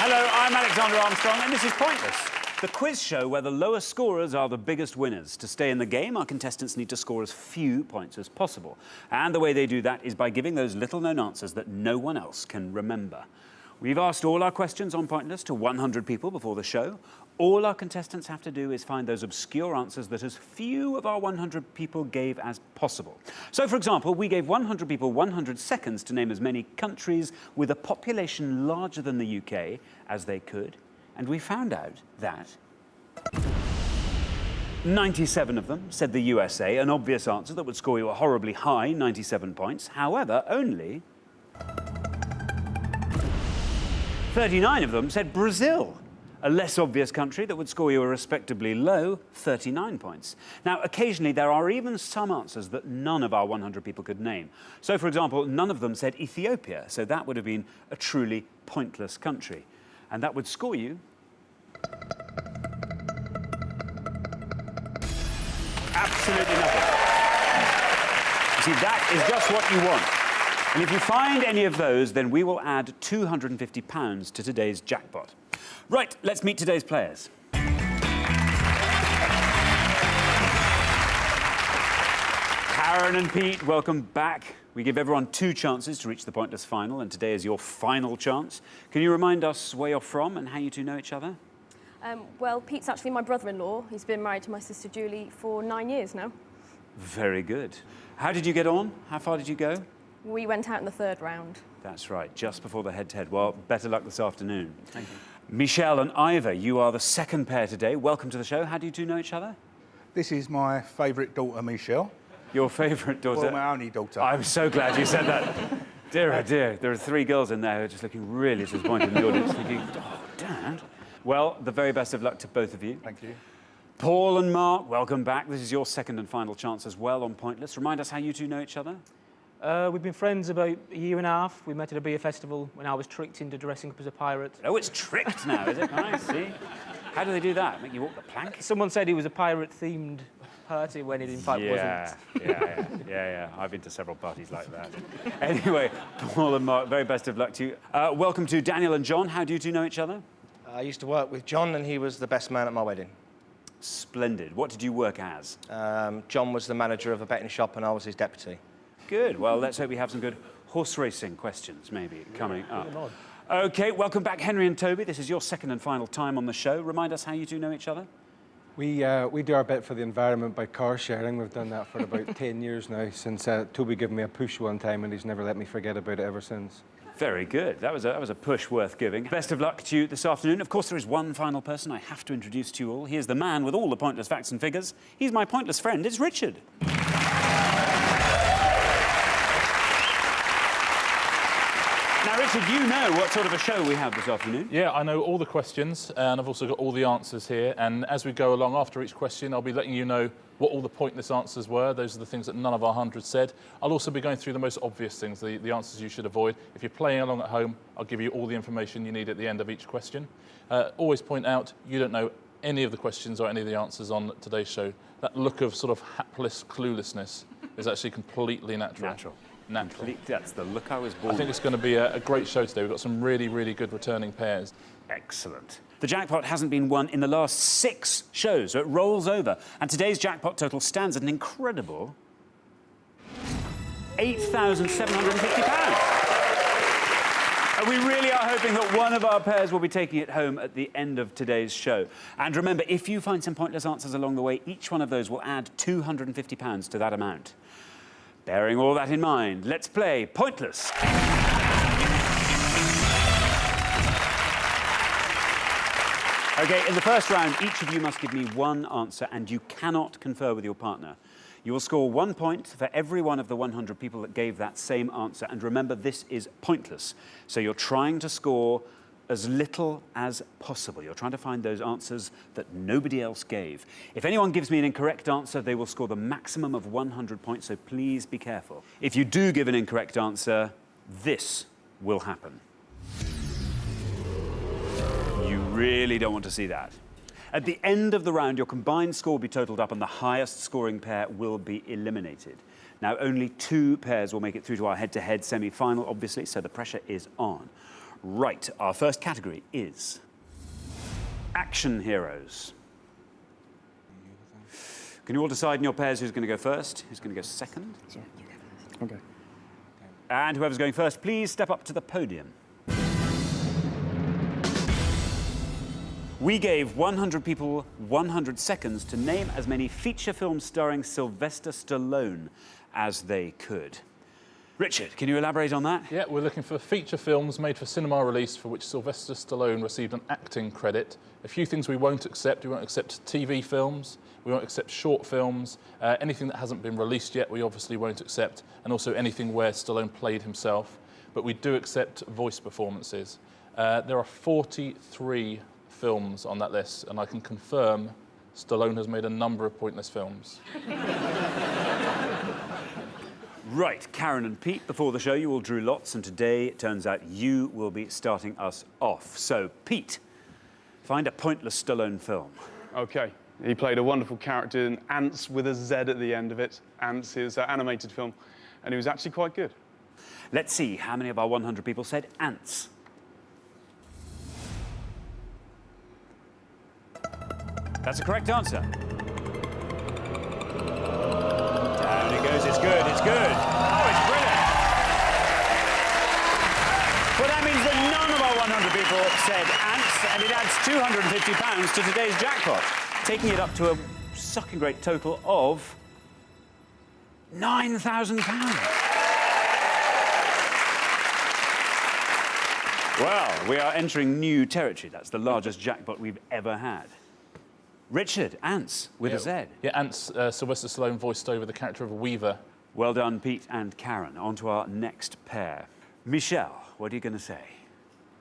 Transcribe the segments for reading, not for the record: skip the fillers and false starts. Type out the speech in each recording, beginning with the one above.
Hello, I'm Alexander Armstrong, and this is Pointless, the quiz show where the lowest scorers are the biggest winners. To stay in the game, our contestants need to score as few points as possible. And the way they do that is by giving those little-known answers that no one else can remember. We've asked all our questions on Pointless to 100 people before the show. All our contestants have to do is find those obscure answers that as few of our 100 people gave as possible. So, for example, we gave 100 people 100 seconds to name as many countries with a population larger than the UK as they could. And we found out that 97 of them said the USA, an obvious answer that would score you a horribly high 97 points. However, only 39 of them said Brazil, a less obvious country that would score you a respectably low 39 points. Now, occasionally there are even some answers that none of our 100 people could name. So, for example, none of them said Ethiopia, so that would have been a truly pointless country. And that would score you absolutely nothing. You see, that is just what you want. And if you find any of those, then we will add £250 to today's jackpot. Right, let's meet today's players. Karen and Pete, welcome back. We give everyone 2 chances to reach the Pointless final, and today is your final chance. Can you remind us where you're from and how you two know each other? Well, Pete's actually my brother-in-law. He's been married to my sister Julie for 9 years now. Very good. How did you get on? How far did you go? We went out in the 3rd round. That's right, just before the head-to-head. Well, better luck this afternoon. Thank you. Michelle and Ivor, you are the second pair today. Welcome to the show. How do you two know each other? This is my favourite daughter, Michelle. Your favourite daughter? Well, my only daughter. I'm so glad you said that. Dear, oh dear, there are 3 girls in there who are just looking really disappointed in the audience, thinking, oh, Dad. Well, the very best of luck to both of you. Thank you. Paul and Mark, welcome back. This is your second and final chance as well on Pointless. Remind us how you two know each other. We've been friends about a year and a half. We met at a beer festival when I was tricked into dressing up as a pirate. Oh, it's tricked now, is it? I see. How do they do that? Make you walk the plank? Someone said it was a pirate-themed party when it in fact wasn't. Yeah. I've been to several parties like that. Anyway, Paul and Mark, very best of luck to you. Welcome to Daniel and John. How do you two know each other? I used to work with John, and he was the best man at my wedding. Splendid. What did you work as? John was the manager of a betting shop, and I was his deputy. Good. Well, let's hope we have some good horse racing questions, maybe, coming up. OK, welcome back, Henry and Toby. This is your second and final time on the show. Remind us how you two know each other. We do our bit for the environment by car sharing. We've done that for about 10 years now, since Toby gave me a push one time, and he's never let me forget about it ever since. Very good. That was a push worth giving. Best of luck to you this afternoon. Of course, there is one final person I have to introduce to you all. He is the man with all the pointless facts and figures. He's my pointless friend. It's Richard. Now, Richard, you know what sort of a show we have this afternoon. Yeah, I know all the questions, and I've also got all the answers here. And as we go along after each question, I'll be letting you know what all the pointless answers were. Those are the things that none of our 100 said. I'll also be going through the most obvious things, the answers you should avoid. If you're playing along at home, I'll give you all the information you need at the end of each question. Always point out you don't know any of the questions or any of the answers on today's show. That look of sort of hapless cluelessness is actually completely natural. That's the look I was born I think it's going to be a great show today. We've got some really, really good returning pairs. Excellent. The jackpot hasn't been won in the last 6 shows, so it rolls over. And today's jackpot total stands at an incredible £8,750. And we really are hoping that one of our pairs will be taking it home at the end of today's show. And remember, if you find some pointless answers along the way, each one of those will add £250 to that amount. Bearing all that in mind, let's play Pointless. OK, in the first round, each of you must give me one answer, and you cannot confer with your partner. You will score 1 point for every one of the 100 people that gave that same answer. And remember, this is pointless. So you're trying to score as little as possible. You're trying to find those answers that nobody else gave. If anyone gives me an incorrect answer, they will score the maximum of 100 points, so please be careful. If you do give an incorrect answer, this will happen. You really don't want to see that. At the end of the round, your combined score will be totalled up and the highest scoring pair will be eliminated. Now, only 2 pairs will make it through to our head-to-head semi-final, obviously, so the pressure is on. Right, our first category is action heroes. Can you all decide in your pairs who's going to go first, who's going to go second? Sure, you go first. Okay. And whoever's going first, please step up to the podium. We gave 100 people 100 seconds to name as many feature films starring Sylvester Stallone as they could. Richard, can you elaborate on that? Yeah, we're looking for feature films made for cinema release for which Sylvester Stallone received an acting credit. A few things we won't accept. We won't accept TV films. We won't accept short films. Anything that hasn't been released yet, we obviously won't accept. And also anything where Stallone played himself. But we do accept voice performances. There are 43 films on that list, and I can confirm Stallone has made a number of pointless films. Right, Karen and Pete, before the show you all drew lots, and today it turns out you will be starting us off. So, Pete, find a pointless Stallone film. Okay. He played a wonderful character in Ants with a Z at the end of it. Ants, his animated film, and he was actually quite good. Let's see how many of our 100 people said Ants. That's a correct answer. Down it goes, it's good, it's good. Oh, it's brilliant. Well, that means that none of our 100 people said Ants, and it adds £250 to today's jackpot, taking it up to a sucking great total of £9,000. Well, we are entering new territory. That's the largest jackpot we've ever had. Richard, Ants with a Z. Yeah, Ants, Sylvester Stallone voiced over the character of a weaver. Well done, Pete and Karen. On to our next pair. Michelle, what are you going to say?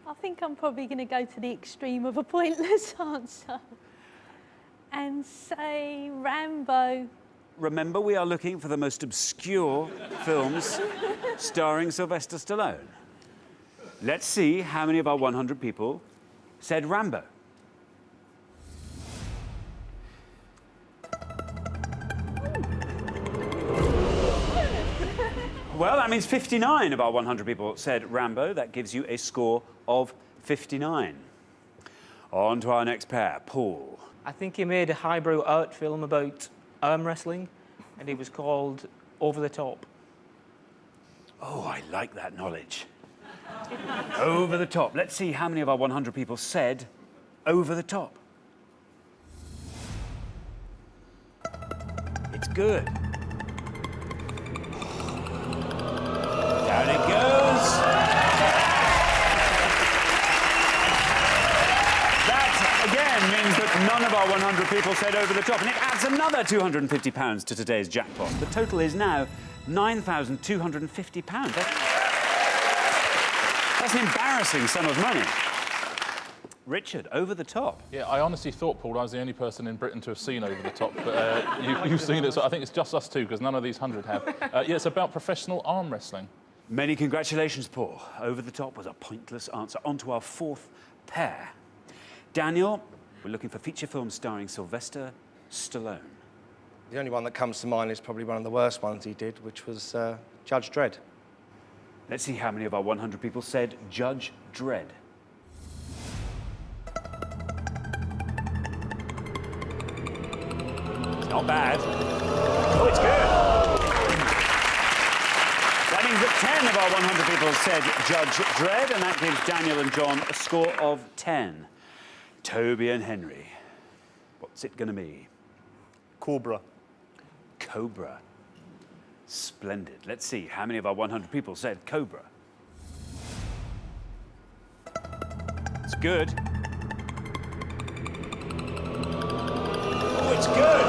I think I'm probably going to go to the extreme of a pointless answer and say Rambo. Remember, we are looking for the most obscure films starring Sylvester Stallone. Let's see how many of our 100 people said Rambo. Well, that means 59 of our 100 people said Rambo. That gives you a score of 59. On to our next pair. Paul. I think he made a highbrow art film about arm wrestling, and it was called Over the Top. Oh, I like that knowledge. Over the Top. Let's see how many of our 100 people said Over the Top. It's good. Down it goes. That, again, means that none of our 100 people said Over the Top, and it adds another £250 to today's jackpot. The total is now £9,250. That's an embarrassing sum of money. Richard, Over the Top. Yeah, I honestly thought, Paul, I was the only person in Britain to have seen Over the Top, but you've seen it, so I think it's just us two, because none of these 100 have. Yeah, it's about professional arm wrestling. Many congratulations, Paul. Over the Top was a pointless answer. On to our fourth pair. Daniel, we're looking for feature films starring Sylvester Stallone. The only one that comes to mind is probably one of the worst ones he did, which was Judge Dredd. Let's see how many of our 100 people said Judge Dredd. It's not bad. Oh, it's good. That means that 10 of our 100 people said Judge Dredd, and that gives Daniel and John a score of 10. Toby and Henry, what's it going to be? Cobra. Cobra. Splendid. Let's see how many of our 100 people said Cobra. It's good. Oh, it's good.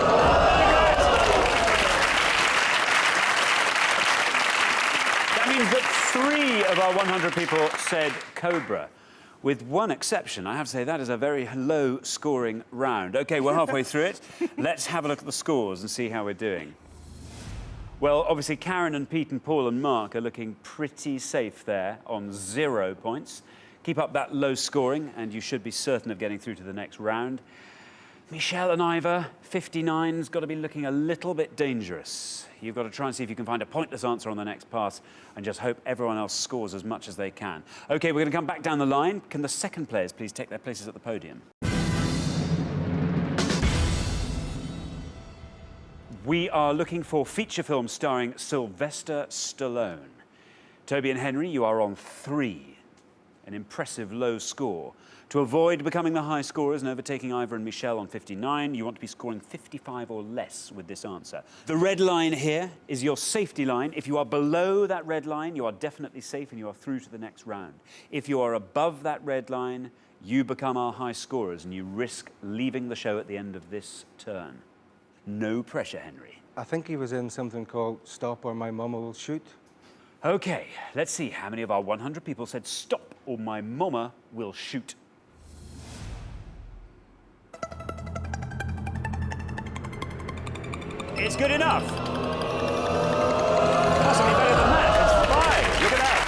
That means that 3 of our 100 people said Cobra. With one exception, I have to say that is a very low-scoring round. OK, we're halfway through it. Let's have a look at the scores and see how we're doing. Well, obviously, Karen and Pete and Paul and Mark are looking pretty safe there on 0 points. Keep up that low scoring, and you should be certain of getting through to the next round. Michelle and Ivor, 59's got to be looking a little bit dangerous. You've got to try and see if you can find a pointless answer on the next pass and just hope everyone else scores as much as they can. OK, we're going to come back down the line. Can the second players please take their places at the podium? We are looking for feature films starring Sylvester Stallone. Toby and Henry, you are on 3. An impressive low score. To avoid becoming the high scorers and overtaking Ivor and Michelle on 59, you want to be scoring 55 or less with this answer. The red line here is your safety line. If you are below that red line, you are definitely safe and you are through to the next round. If you are above that red line, you become our high scorers and you risk leaving the show at the end of this turn. No pressure, Henry. I think he was in something called Stop or My Mama Will Shoot. OK, let's see how many of our 100 people said stop or my mama will shoot. It's good enough. Possibly better than that. It's 5. Look at that.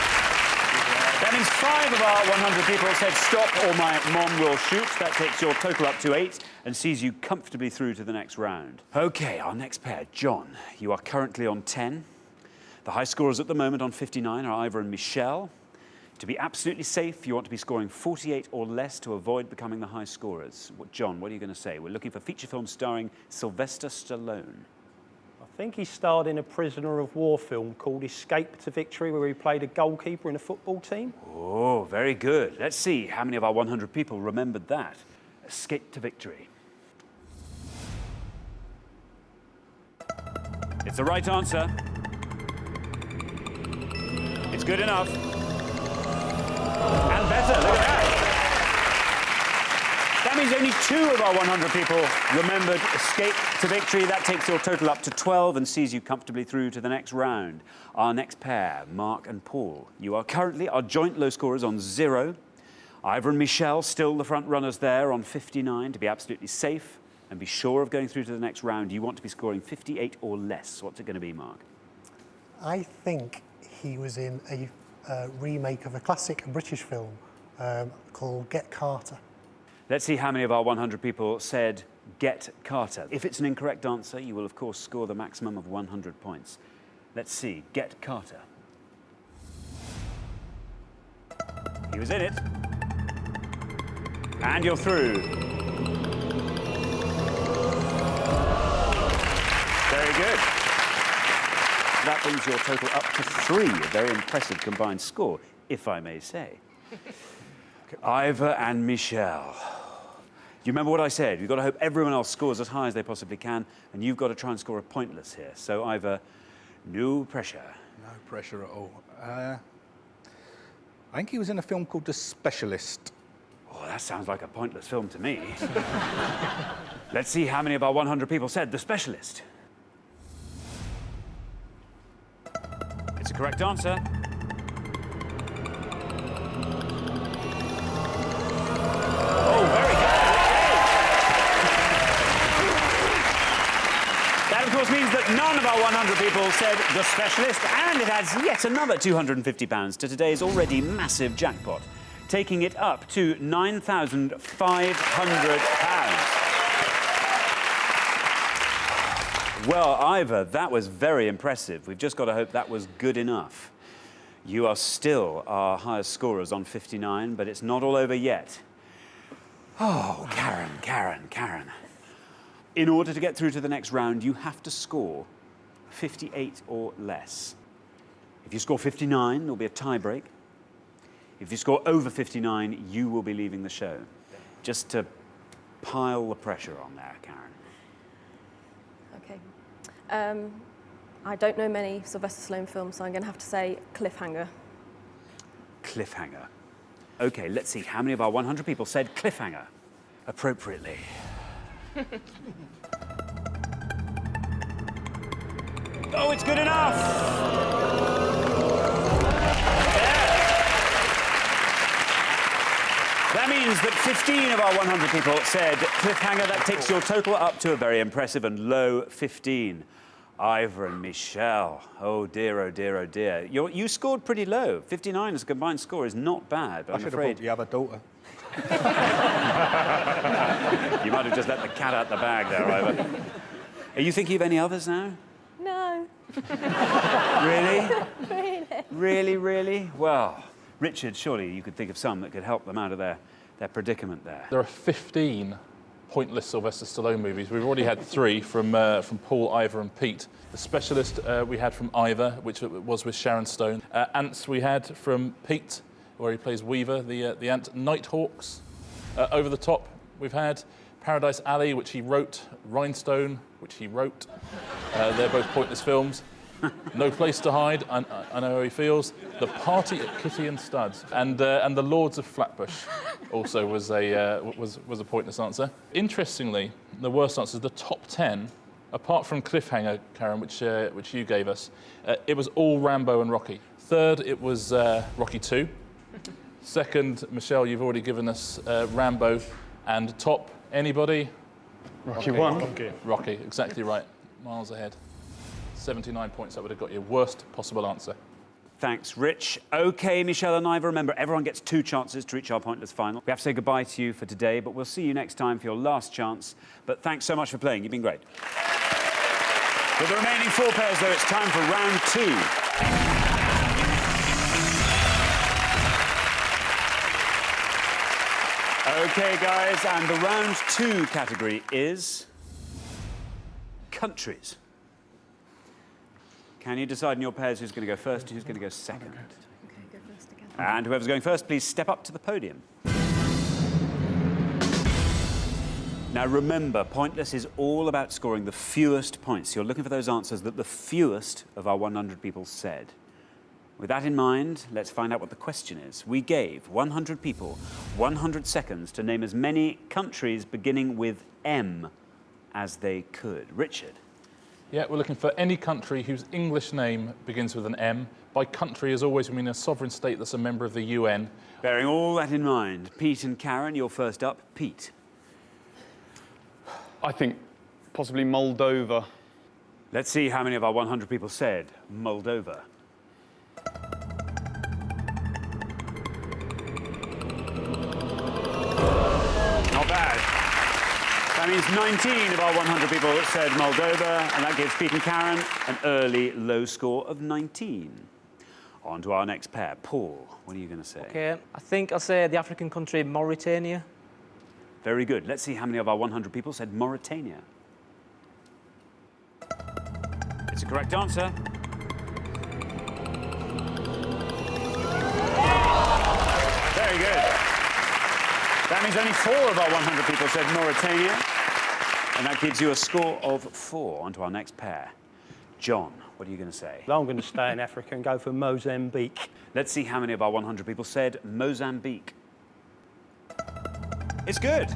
That means 5 of our 100 people said stop or my mom will shoot. That takes your total up to 8 and sees you comfortably through to the next round. OK, our next pair. John, you are currently on 10. The high scorers at the moment on 59 are Ivor and Michelle. To be absolutely safe, you want to be scoring 48 or less to avoid becoming the high scorers. John, what are you going to say? We're looking for feature films starring Sylvester Stallone. I think he starred in a prisoner of war film called Escape to Victory, where he played a goalkeeper in a football team. Oh, very good. Let's see how many of our 100 people remembered that. Escape to Victory. It's the right answer. It's good enough. And better, look at that. That means only 2 of our 100 people remembered Escape to Victory. That takes your total up to 12 and sees you comfortably through to the next round. Our next pair, Mark and Paul. You are currently our joint low scorers on 0. Ivor and Michelle, still the front runners there on 59. To be absolutely safe and be sure of going through to the next round, you want to be scoring 58 or less. What's it going to be, Mark? I think he was in a remake of a classic British film called Get Carter. Let's see how many of our 100 people said Get Carter. If it's an incorrect answer, you will, of course, score the maximum of 100 points. Let's see. Get Carter. He was in it. And you're through. Very good. That brings your total up to 3. A very impressive combined score, if I may say. Ivor and Michelle. Do you remember what I said? You've got to hope everyone else scores as high as they possibly can, and you've got to try and score a pointless here. So, Ivor, no pressure. No pressure at all. I think he was in a film called The Specialist. Oh, that sounds like a pointless film to me. Let's see how many of our 100 people said The Specialist. It's a correct answer. Oh, very good. That, of course, means that none of our 100 people said The Specialist, and it adds yet another £250 to today's already massive jackpot, taking it up to £9,500. Well, Ivor, that was very impressive. We've just got to hope that was good enough. You are still our highest scorers on 59, but it's not all over yet. Oh, Karen. In order to get through to the next round, you have to score 58 or less. If you score 59, there'll be a tie-break. If you score over 59, you will be leaving the show. Just to pile the pressure on there, Karen. OK. I don't know many Sylvester Stallone films, so I'm going to have to say Cliffhanger. Cliffhanger. OK, let's see how many of our 100 people said Cliffhanger appropriately. Oh, it's good enough! That means that 15 of our 100 people said Cliffhanger. That takes your total up to a very impressive and low 15. Ivor and Michelle. Oh dear, oh dear, oh dear. You scored pretty low. 59 as a combined score is not bad, but I should have brought the other daughter. You might have just let the cat out the bag there, Ivor. Are you thinking of any others now? No. Really? Really? Really, really? Well, Richard, surely you could think of some that could help them out of their predicament there. There are 15 pointless Sylvester Stallone movies. We've already had 3 from Paul, Ivor and Pete. The Specialist we had from Ivor, which was with Sharon Stone. Ants we had from Pete, where he plays Weaver, the ant. Nighthawks. Over the Top we've had Paradise Alley, which he wrote. Rhinestone, which he wrote. They're both pointless films. No Place to Hide, I know how he feels. The Party at Kitty and Studs, and The Lords of Flatbush also was a pointless answer. Interestingly, the worst answers, the top 10, apart from Cliffhanger, Karen, which you gave us, it was all Rambo and Rocky. Third, it was Rocky 2. Second, Michelle, you've already given us Rambo. And top, anybody? Rocky 1. Rocky, exactly right. Miles ahead. 79 points, that would have got you. Worst possible answer. Thanks, Rich. OK, Michelle and Ivor, remember, everyone gets 2 chances to reach our pointless final. We have to say goodbye to you for today, but we'll see you next time for your last chance. But thanks so much for playing. You've been great. With the remaining 4 pairs, though, it's time for round 2. OK, guys, and the round 2 category is countries. Can you decide in your pairs who's going to go first and who's going to go second? Okay, go first again. And whoever's going first, please step up to the podium. Now remember, Pointless is all about scoring the fewest points. You're looking for those answers that the fewest of our 100 people said. With that in mind, let's find out what the question is. We gave 100 people 100 seconds to name as many countries beginning with M as they could. Richard? Yeah, we're looking for any country whose English name begins with an M. By country, as always, we mean a sovereign state that's a member of the UN. Bearing all that in mind, Pete and Karen, you're first up. Pete? I think possibly Moldova. Let's see how many of our 100 people said Moldova. Not bad. That means 19 of our 100 people said Moldova, and that gives Pete and Karen an early low score of 19. On to our next pair. Paul, what are you going to say? OK, I think I'll say the African country Mauritania. Very good. Let's see how many of our 100 people said Mauritania. It's a correct answer. Very good. That means only 4 of our 100 people said Mauritania. And that gives you a score of 4. On to our next pair. John, what are you going to say? I'm going to stay in Africa and go for Mozambique. Let's see how many of our 100 people said Mozambique. It's good.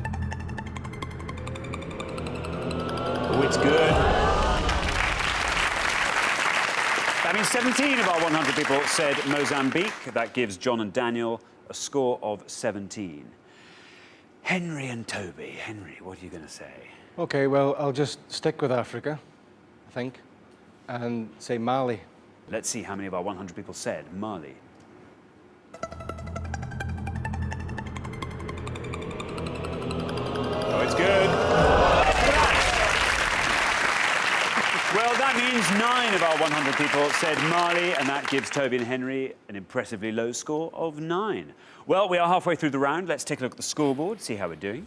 Oh, it's good. That means 17 of our 100 people said Mozambique. That gives John and Daniel a score of 17. Henry and Toby. Henry, what are you going to say? OK, well, I'll just stick with Africa, I think, and say Mali. Let's see how many of our 100 people said Mali. Oh, it's good. Well, that means 9 of our 100 people said Mali, and that gives Toby and Henry an impressively low score of 9. Well, we are halfway through the round. Let's take a look at the scoreboard, see how we're doing.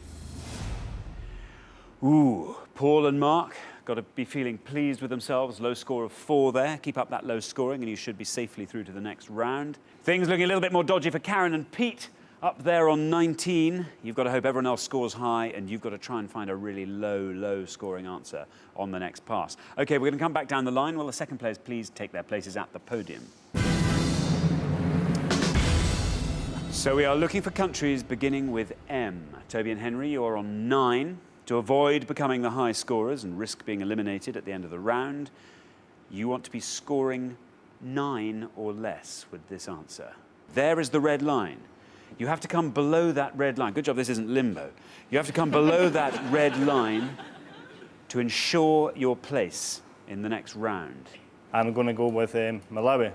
Ooh, Paul and Mark got to be feeling pleased with themselves. Low score of 4 there. Keep up that low scoring and you should be safely through to the next round. Things looking a little bit more dodgy for Karen and Pete. Up there on 19. You've got to hope everyone else scores high and you've got to try and find a really low scoring answer on the next pass. OK, we're going to come back down the line. Will the second players please take their places at the podium? So we are looking for countries beginning with M. Toby and Henry, you're on 9. To avoid becoming the high scorers and risk being eliminated at the end of the round, you want to be scoring 9 or less with this answer. There is the red line. You have to come below that red line. Good job this isn't limbo. You have to come below that red line to ensure your place in the next round. I'm going to go with Malawi.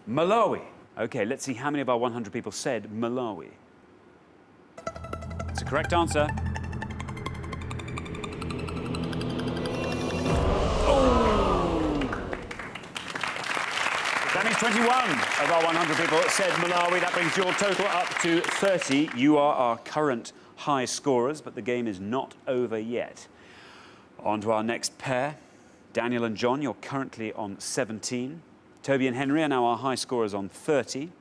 Malawi. OK, let's see how many of our 100 people said Malawi. That's a correct answer. That means 21 of our 100 people said Malawi. That brings your total up to 30. You are our current high scorers, but the game is not over yet. On to our next pair. Daniel and John, you're currently on 17. Toby and Henry are now our high scorers on 30.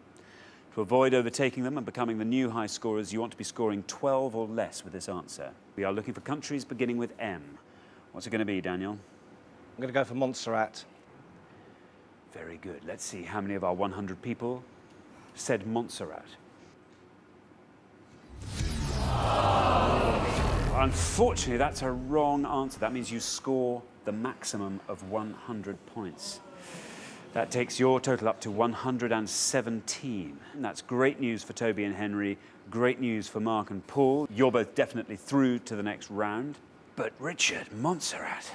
To avoid overtaking them and becoming the new high scorers, you want to be scoring 12 or less with this answer. We are looking for countries beginning with M. What's it going to be, Daniel? I'm going to go for Montserrat. Very good. Let's see how many of our 100 people said Montserrat. Unfortunately, that's a wrong answer. That means you score the maximum of 100 points. That takes your total up to 117. And that's great news for Toby and Henry, great news for Mark and Paul. You're both definitely through to the next round. But Richard, Montserrat.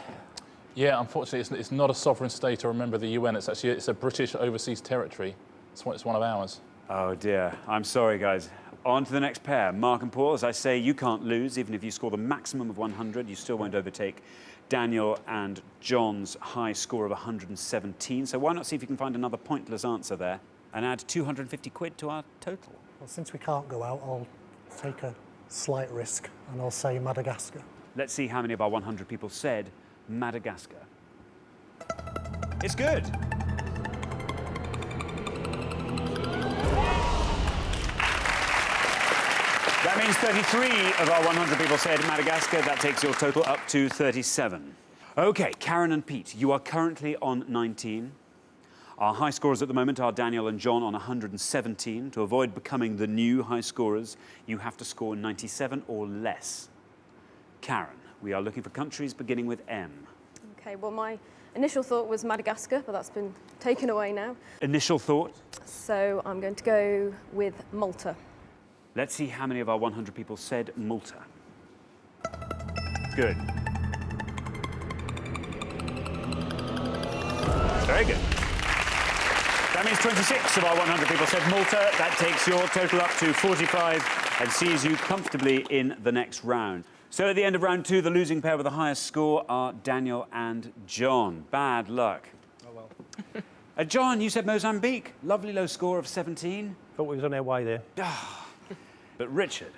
Yeah, unfortunately, it's not a sovereign state or a member of the UN. It's a British overseas territory. It's one of ours. Oh dear, I'm sorry guys. On to the next pair. Mark and Paul, as I say, you can't lose. Even if you score the maximum of 100, you still won't overtake Daniel and John's high score of 117. So why not see if you can find another pointless answer there and add 250 quid to our total? Well, since we can't go out, I'll take a slight risk and I'll say Madagascar. Let's see how many of our 100 people said Madagascar. It's good. That means 33 of our 100 people said Madagascar. That takes your total up to 37. OK, Karen and Pete, you are currently on 19. Our high scorers at the moment are Daniel and John on 117. To avoid becoming the new high scorers, you have to score 97 or less. Karen, we are looking for countries beginning with M. OK, well, my initial thought was Madagascar, but that's been taken away now. Initial thought? So I'm going to go with Malta. Let's see how many of our 100 people said Malta. Good. Very good. That means 26 of our 100 people said Malta. That takes your total up to 45 and sees you comfortably in the next round. So at the end of round 2, the losing pair with the highest score are Daniel and John. Bad luck. Oh, well. John, you said Mozambique. Lovely low score of 17. Thought we was on our way there. But Richard,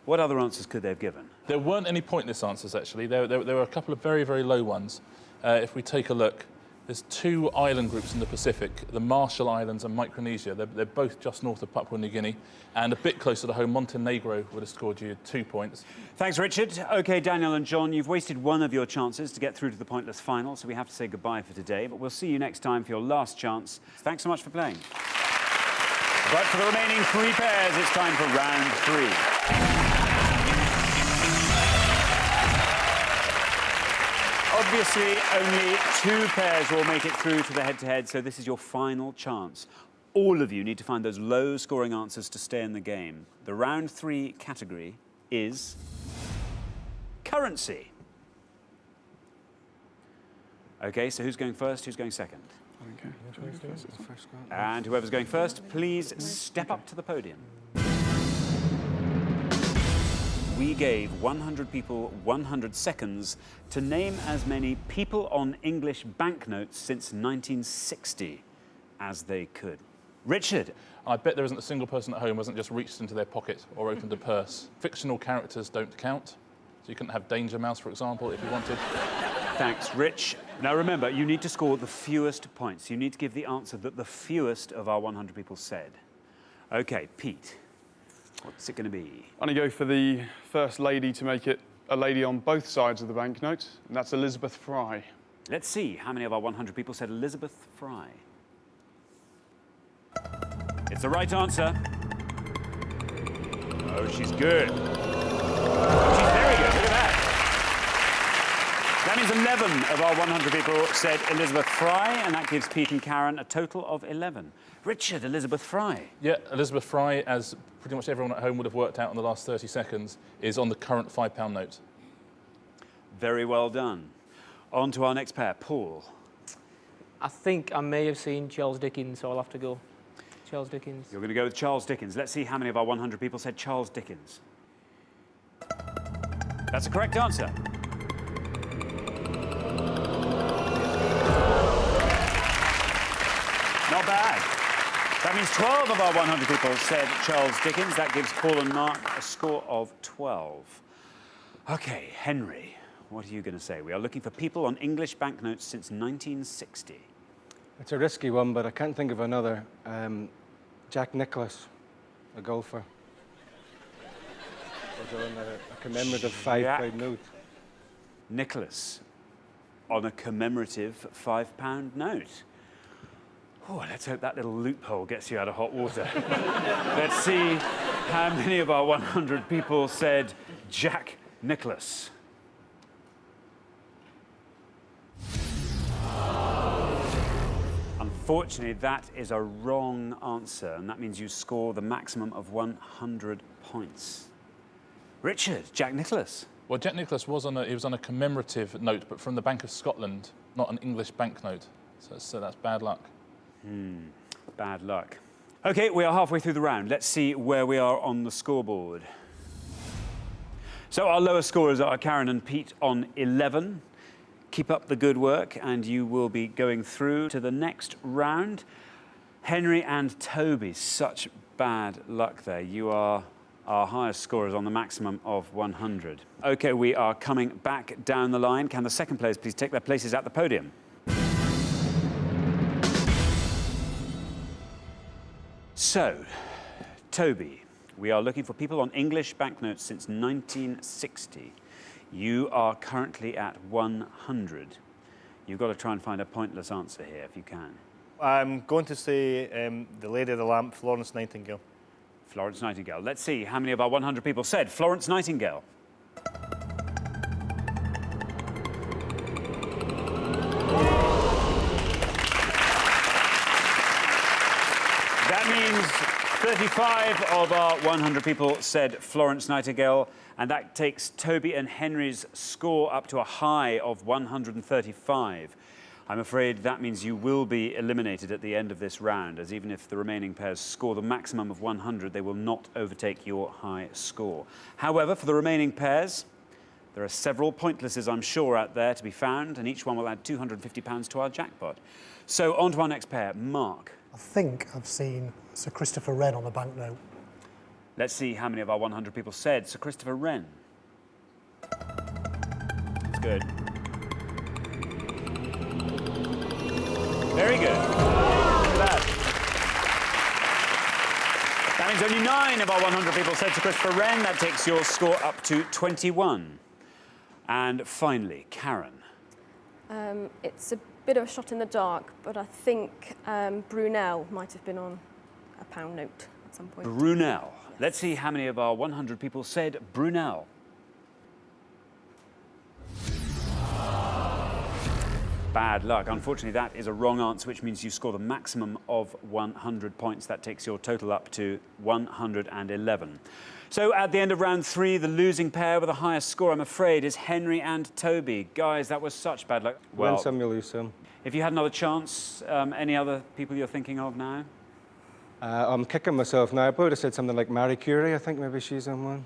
what other answers could they have given? There weren't any pointless answers, actually. There were a couple of very, very low ones. If we take a look, there's 2 island groups in the Pacific, the Marshall Islands and Micronesia. They're both just north of Papua New Guinea. And a bit closer to home, Montenegro would have scored you 2 points. Thanks, Richard. OK, Daniel and John, you've wasted one of your chances to get through to the pointless final, so we have to say goodbye for today. But we'll see you next time for your last chance. Thanks so much for playing. But for the remaining 3 pairs, it's time for round 3. Obviously, only 2 pairs will make it through to the head-to-head, so this is your final chance. All of you need to find those low-scoring answers to stay in the game. The round 3 category is currency. OK, so who's going first? Who's going second? Okay. And whoever's going first, please step up to the podium. We gave 100 people 100 seconds to name as many people on English banknotes since 1960 as they could. Richard. I bet there isn't a single person at home who hasn't just reached into their pocket or opened a purse. Fictional characters don't count. So you couldn't have Danger Mouse, for example, if you wanted. Thanks, Rich. Now remember, you need to score the fewest points. You need to give the answer that the fewest of our 100 people said. OK, Pete, what's it going to be? I'm going to go for the first lady to make it a lady on both sides of the banknote, and that's Elizabeth Fry. Let's see how many of our 100 people said Elizabeth Fry. It's the right answer. Oh, she's good. She's very good. Look at that. That means 11 of our 100 people said Elizabeth Fry, and that gives Pete and Karen a total of 11. Richard, Elizabeth Fry. Yeah, Elizabeth Fry, as pretty much everyone at home would have worked out in the last 30 seconds, is on the current £5 note. Very well done. On to our next pair. Paul. I think I may have seen Charles Dickens, so I'll have to go Charles Dickens. You're going to go with Charles Dickens. Let's see how many of our 100 people said Charles Dickens. That's a correct answer. Not bad. That means 12 of our 100 people said Charles Dickens. That gives Paul and Mark a score of 12. OK, Henry, what are you going to say? We are looking for people on English banknotes since 1960. It's a risky one, but I can't think of another. Jack Nicklaus, a golfer. Was on a commemorative £5 note. Nicholas on a commemorative £5 note. Oh, let's hope that little loophole gets you out of hot water. Let's see how many of our 100 people said Jack Nicklaus. Unfortunately, that is a wrong answer, and that means you score the maximum of 100 points. Richard, Jack Nicklaus. Well, Jack Nicklaus was on a commemorative note, but from the Bank of Scotland, not an English banknote. So that's bad luck. Bad luck. OK, we are halfway through the round. Let's see where we are on the scoreboard. So our lowest scorers are Karen and Pete on 11. Keep up the good work, and you will be going through to the next round. Henry and Toby, such bad luck there. You are our highest scorers on the maximum of 100. OK, we are coming back down the line. Can the second players please take their places at the podium? So, Toby, we are looking for people on English banknotes since 1960. You are currently at 100. You've got to try and find a pointless answer here, if you can. I'm going to say the Lady of the Lamp, Florence Nightingale. Florence Nightingale. Let's see how many of our 100 people said Florence Nightingale. That means 35 of our 100 people said Florence Nightingale, and that takes Toby and Henry's score up to a high of 135. I'm afraid that means you will be eliminated at the end of this round, as even if the remaining pairs score the maximum of 100, they will not overtake your high score. However, for the remaining pairs, there are several pointlesses, I'm sure, out there to be found, and each one will add £250 to our jackpot. So on to our next pair. Mark. I think I've seen Sir Christopher Wren on a banknote. Let's see how many of our 100 people said Sir Christopher Wren. That's good. Very good. Look at that. That means only 9 of our 100 people said Sir Christopher Wren. That takes your score up to 21. And finally, Karen. It's a bit of a shot in the dark, but I think Brunel might have been on a pound note at some point. Brunel. Yes. Let's see how many of our 100 people said Brunel. Bad luck. Unfortunately, that is a wrong answer, which means you score the maximum of 100 points. That takes your total up to 111. So at the end of round 3, the losing pair with the highest score, I'm afraid, is Henry and Toby. Guys, that was such bad luck. Well, win some, you lose some. If you had another chance, any other people you're thinking of now? I'm kicking myself now. I would have said something like Marie Curie. I think maybe she's on one.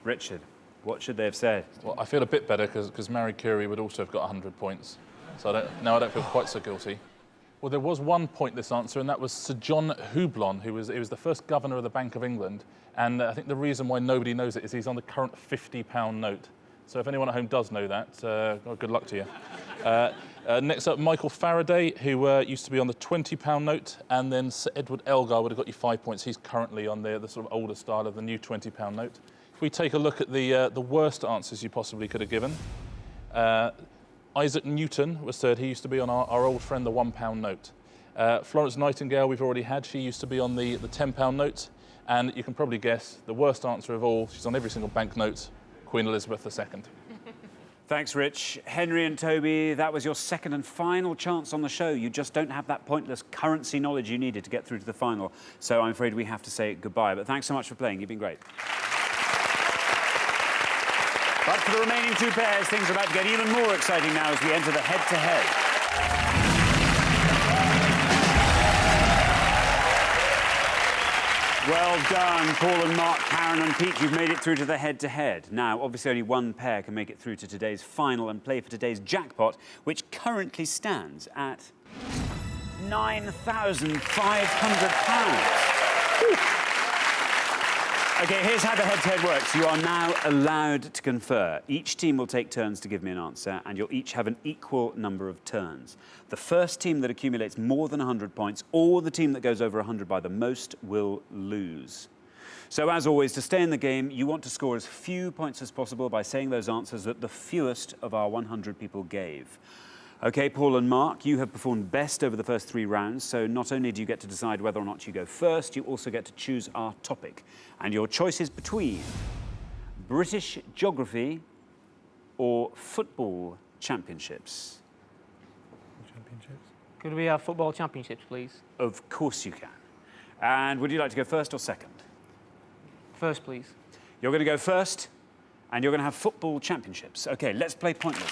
Richard, what should they have said? Well, I feel a bit better because Marie Curie would also have got 100 points. So I don't feel quite so guilty. Well, there was one pointless answer, and that was Sir John Houblon, who was the first governor of the Bank of England. And I think the reason why nobody knows it is he's on the current £50 note. So if anyone at home does know that, good luck to you. Next up, Michael Faraday, who used to be on the £20 note, and then Sir Edward Elgar would have got you 5 points. He's currently on the sort of older style of the new £20 note. If we take a look at the worst answers you possibly could have given, Isaac Newton was third. He used to be on our old friend, the £1 note. Florence Nightingale we've already had. She used to be on the £10 note. And you can probably guess the worst answer of all, she's on every single banknote, Queen Elizabeth II. Thanks, Rich. Henry and Toby, that was your second and final chance on the show. You just don't have that pointless currency knowledge you needed to get through to the final. So I'm afraid we have to say goodbye. But thanks so much for playing. You've been great. But for the remaining 2 pairs, things are about to get even more exciting now as we enter the head-to-head. Well done, Paul and Mark, Karen and Pete. You've made it through to the head-to-head. Now, obviously, only one pair can make it through to today's final and play for today's jackpot, which currently stands at £9,500. OK, here's how the head-to-head works. You are now allowed to confer. Each team will take turns to give me an answer, and you'll each have an equal number of turns. The first team that accumulates more than 100 points, or the team that goes over 100 by the most, will lose. So, as always, to stay in the game, you want to score as few points as possible by saying those answers that the fewest of our 100 people gave. OK, Paul and Mark, you have performed best over the first 3 rounds, so not only do you get to decide whether or not you go first, you also get to choose our topic. And your choice is between British geography or football championships. Could we have football championships, please? Of course you can. And would you like to go first or second? First, please. You're going to go first, and you're going to have football championships. OK, let's play Pointless.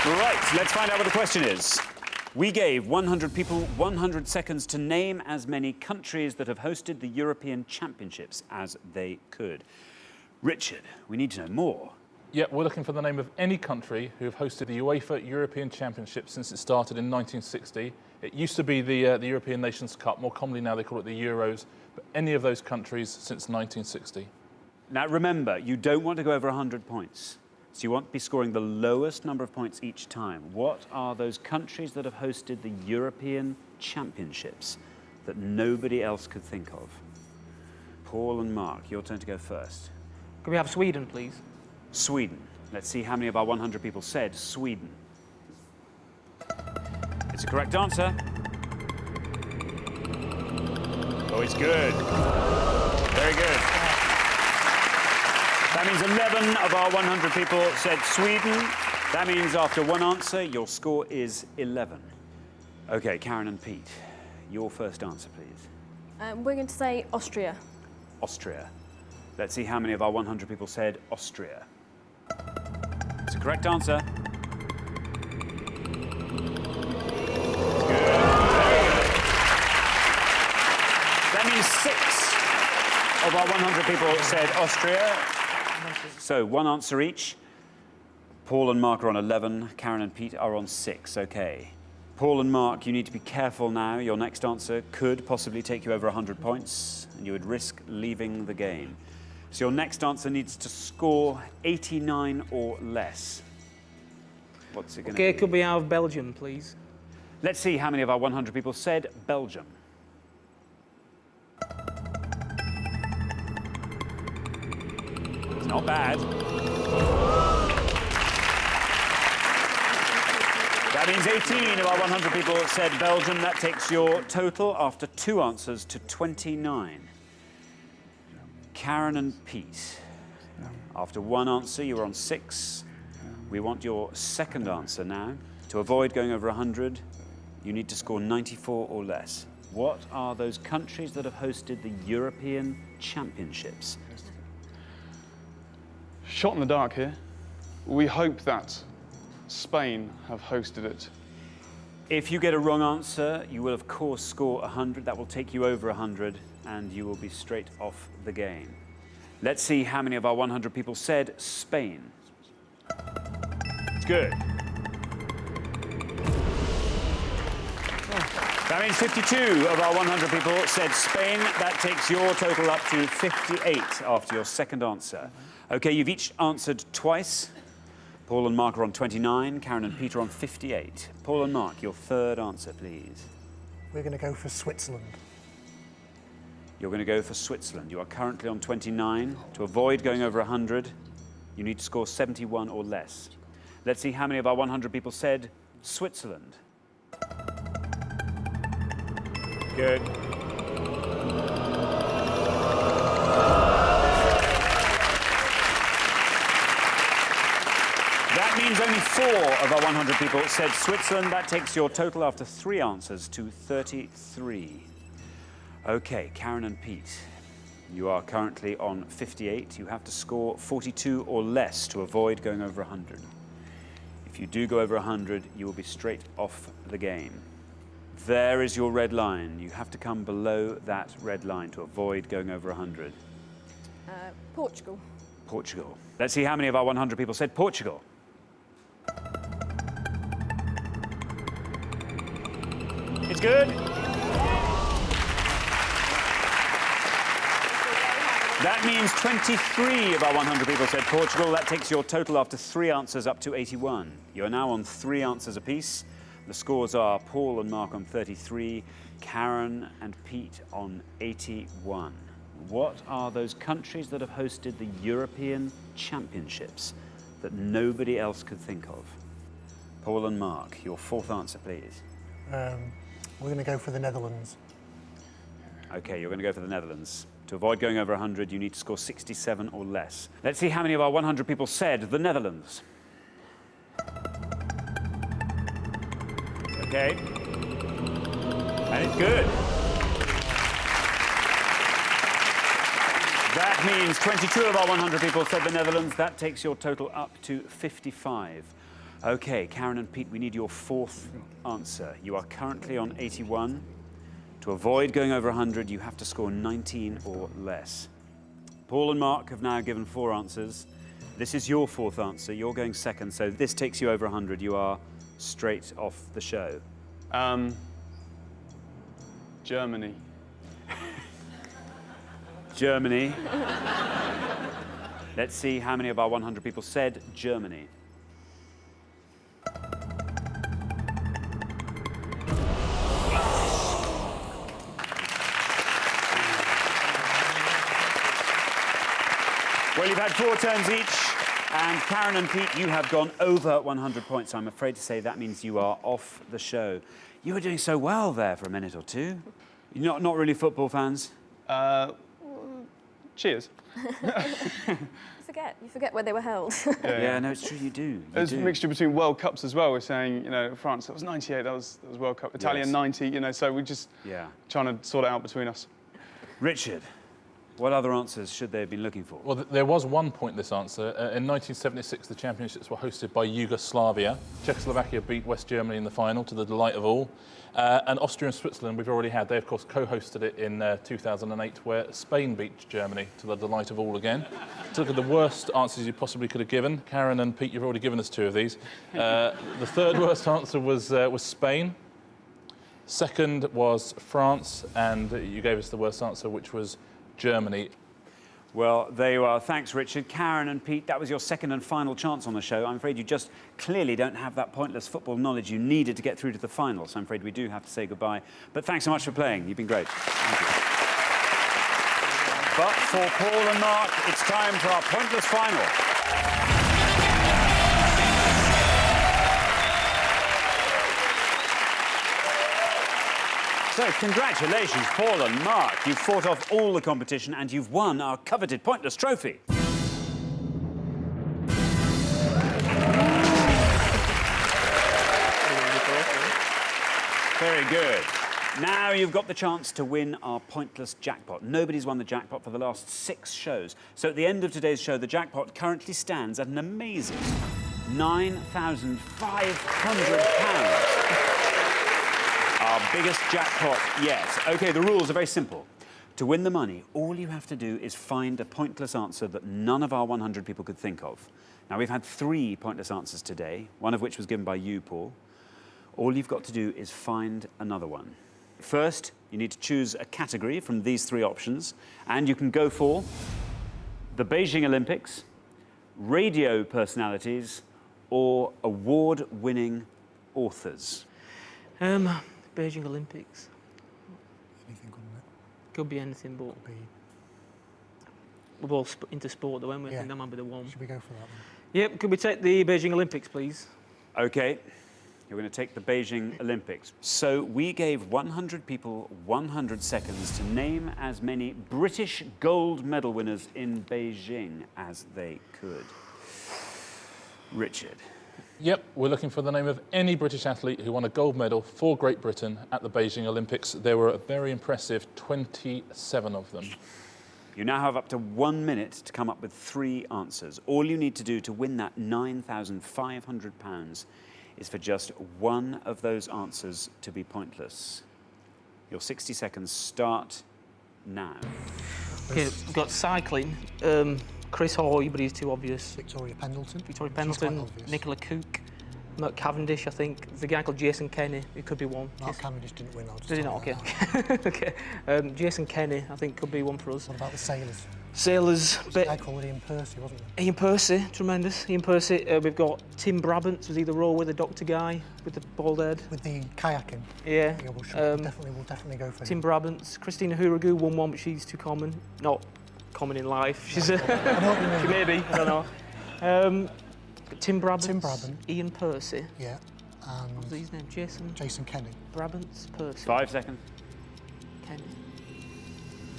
Right, let's find out what the question is. We gave 100 people 100 seconds to name as many countries that have hosted the European Championships as they could. Richard, we need to know more. Yeah, we're looking for the name of any country who have hosted the UEFA European Championship since it started in 1960. It used to be the European Nations Cup. More commonly now they call it the Euros. But any of those countries since 1960. Now, remember, you don't want to go over 100 points. So you want to be scoring the lowest number of points each time. What are those countries that have hosted the European Championships that nobody else could think of? Paul and Mark, your turn to go first. Could we have Sweden, please? Sweden. Let's see how many of our 100 people said Sweden. It's a correct answer. Oh, it's good. Very good. That means 11 of our 100 people said Sweden. That means after one answer, your score is 11. OK, Karen and Pete, your first answer, please. We're going to say Austria. Austria. Let's see how many of our 100 people said Austria. It's a correct answer. Good. That means 6 of our 100 people said Austria. So, one answer each. Paul and Mark are on 11. Karen and Pete are on 6. OK. Paul and Mark, you need to be careful now. Your next answer could possibly take you over 100 points, and you would risk leaving the game. So your next answer needs to score 89 or less. What's it going to be? OK, could we have Belgium, please? Let's see how many of our 100 people said Belgium. It's not bad. That means 18 of our 100 people said Belgium. That takes your total after 2 answers to 29. Karen and Pete, after 1 answer, you were on 6. We want your second answer now. To avoid going over 100, you need to score 94 or less. What are those countries that have hosted the European Championships? Shot in the dark here. We hope that Spain have hosted it. If you get a wrong answer, you will, of course, score 100. That will take you over 100, and you will be straight off the game. Let's see how many of our 100 people said Spain. It's good. That means 52 of our 100 people said Spain. That takes your total up to 58 after your second answer. OK, you've each answered twice. Paul and Mark are on 29. Karen and Peter on 58. Paul and Mark, your third answer, please. We're going to go for Switzerland. You're going to go for Switzerland. You are currently on 29. To avoid going over 100, you need to score 71 or less. Let's see how many of our 100 people said Switzerland. Good. That means only 4 of our 100 people said Switzerland. That takes your total after 3 answers to 33. OK, Karen and Pete, you are currently on 58. You have to score 42 or less to avoid going over 100. If you do go over 100, you will be straight off the game. There is your red line. You have to come below that red line to avoid going over 100. Portugal. Portugal. Let's see how many of our 100 people said Portugal. It's good. That means 23 of our 100 people said Portugal. That takes your total after 3 answers up to 81. You are now on 3 answers apiece. The scores are Paul and Mark on 33, Karen and Pete on 81. What are those countries that have hosted the European Championships that nobody else could think of? Paul and Mark, your 4th answer, please. We're going to go for the Netherlands. OK, you're going to go for the Netherlands. To avoid going over 100, you need to score 67 or less. Let's see how many of our 100 people said the Netherlands. OK. And it's good. That means 22 of our 100 people said the Netherlands. That takes your total up to 55. OK, Karen and Pete, we need your 4th answer. You are currently on 81. To avoid going over 100, you have to score 19 or less. Paul and Mark have now given 4 answers. This is your 4th answer. You're going second, so this takes you over 100. You are straight off the show. Germany. Germany. Let's see how many of our 100 people said Germany. Well, you've had 4 turns each, and Karen and Pete, you have gone over 100 points. I'm afraid to say that means you are off the show. You were doing so well there for a minute or two. You're not really football fans? Cheers. You forget where they were held. Yeah, no, it's true, you do. There's a mixture between World Cups as well. We're saying, you know, France, that was 98, that was World Cup. Italian, Yes. 90, you know, so we're just trying to sort it out between us. Richard, what other answers should they have been looking for? Well, there was one pointless answer. In 1976, the championships were hosted by Yugoslavia. Czechoslovakia beat West Germany in the final, to the delight of all. And Austria and Switzerland, we've already had. They, of course, co-hosted it in 2008, where Spain beat Germany, to the delight of all again. To look at the worst answers you possibly could have given. Karen and Pete, you've already given us 2 of these. The 3rd worst answer was Spain. 2nd was France, and you gave us the worst answer, which was Germany. Well, there you are. Thanks, Richard. Karen and Pete, that was your 2nd and final chance on the show. I'm afraid you just clearly don't have that pointless football knowledge you needed to get through to the final, so I'm afraid we do have to say goodbye. But thanks so much for playing. You've been great. Thank you. But for Paul and Mark, it's time for our pointless final. So, congratulations, Paul and Mark. You've fought off all the competition and you've won our coveted Pointless trophy. Very good. Now you've got the chance to win our Pointless jackpot. Nobody's won the jackpot for the last 6 shows. So at the end of today's show, the jackpot currently stands at an amazing £9,500. Our biggest jackpot yet. OK, the rules are very simple. To win the money, all you have to do is find a pointless answer that none of our 100 people could think of. Now, we've had 3 pointless answers today, one of which was given by you, Paul. All you've got to do is find another one. First, you need to choose a category from these 3 options, and you can go for the Beijing Olympics, radio personalities, or award-winning authors. Beijing Olympics. Anything good in it? Could be anything, but Could be. we're all into sport, though, aren't we? I Yeah. think that might be the one. Should we go for that one? Yep, could we take the Beijing Olympics, please? OK, you're going to take the Beijing Olympics. So we gave 100 people 100 seconds to name as many British gold medal winners in Beijing as they could. Richard. Yep, we're looking for the name of any British athlete who won a gold medal for Great Britain at the Beijing Olympics. There were a very impressive 27 of them. You now have up to 1 minute to come up with 3 answers. All you need to do to win that £9,500 is for just one of those answers to be pointless. Your 60 seconds start now. Okay, we've got cycling. Chris Hoy, but he's too obvious. Victoria Pendleton. Victoria Pendleton, Nicola Cook, Mark Cavendish, I think. There's a guy called Jason Kenny, who could be one. Mark Cavendish didn't win. Did he not? Okay. Okay. Jason Kenny, I think, could be one for us. What about the sailors? Sailors. There's a guy called Ian Percy, wasn't there? Ian Percy, tremendous. Ian Percy. We've got Tim Brabant, was he the rower with the doctor guy with the bald head? With the kayaking. Yeah. We'll definitely go for Tim him. Brabant. Christina Huragu won one, but she's too common. Not common in life. She's I know what you mean. she may be, I don't know. Tim Brabant. Tim Brabant. Ian Percy. Yeah. And What's his name? Jason Kenny. Brabant, Percy. 5 seconds. Kenny.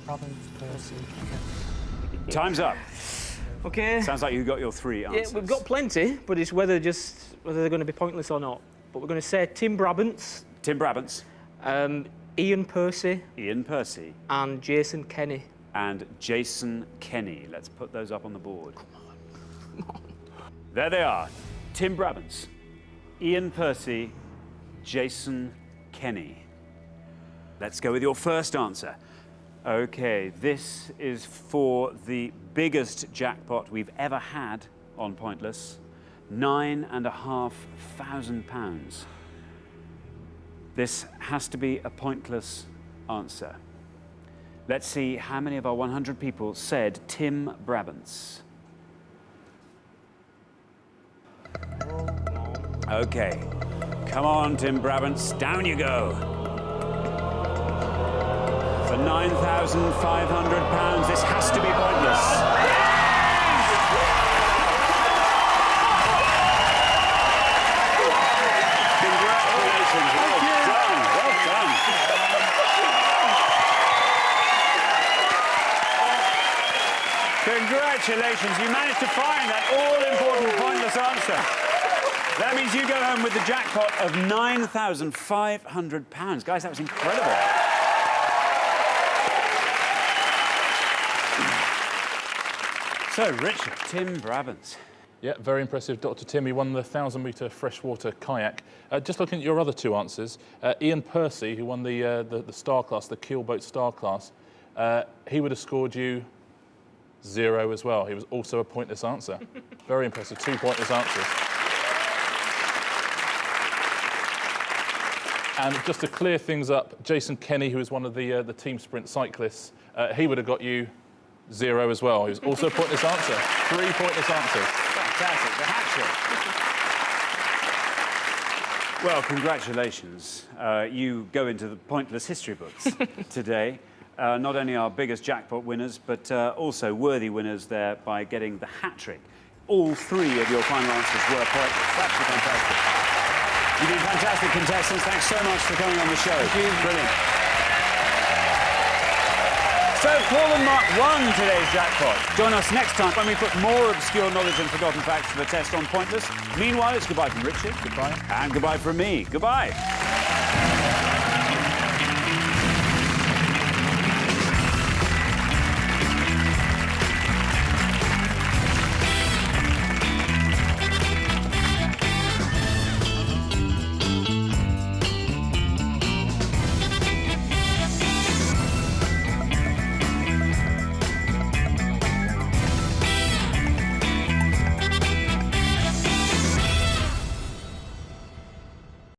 Brabant, Percy, Kenny. Time's up. Okay. Sounds like you got your 3 answers. Yeah, we've got plenty, but it's whether they're going to be pointless or not. But we're going to say Tim Brabant's. Tim Brabant's. Ian Percy. Ian Percy. And Jason Kenny. And Jason Kenny. Let's put those up on the board. There they are. Tim Brabant's, Ian Percy, Jason Kenny. Let's go with your first answer. Okay, this is for the biggest jackpot we've ever had on Pointless, £9,500. This has to be a pointless answer. Let's see how many of our 100 people said Tim Brabant's. Okay, come on, Tim Brabant's, down you go. For £9,500, this has to be pointless. Congratulations, well done. Congratulations, you managed to find that all-important pointless answer. That means you go home with the jackpot of £9,500. Guys, that was incredible. So, Richard, Tim Brabant. Yeah, very impressive. Dr. Tim, he won the 1,000-metre freshwater kayak. Just looking at your other 2 answers, Ian Percy, who won the star class, the keelboat star class, he would have scored you 0 as well. He was also a pointless answer. Very impressive, 2 pointless answers. And just to clear things up, Jason Kenny, who is one of the team sprint cyclists, he would have got you 0 as well. He was also a pointless answer. 3 pointless answers. Fantastic, the hat trick. Well, congratulations. You go into the pointless history books today. Not only our biggest jackpot winners, but also worthy winners there by getting the hat trick. All 3 of your final answers were pointless. That's fantastic. You've been fantastic contestants. Thanks so much for coming on the show. Thank you. Brilliant. So, Paul and Mark won today's jackpot. Join us next time when we put more obscure knowledge and forgotten facts to the test on Pointless. Meanwhile, it's goodbye from Richard. Goodbye. And goodbye from me. Goodbye.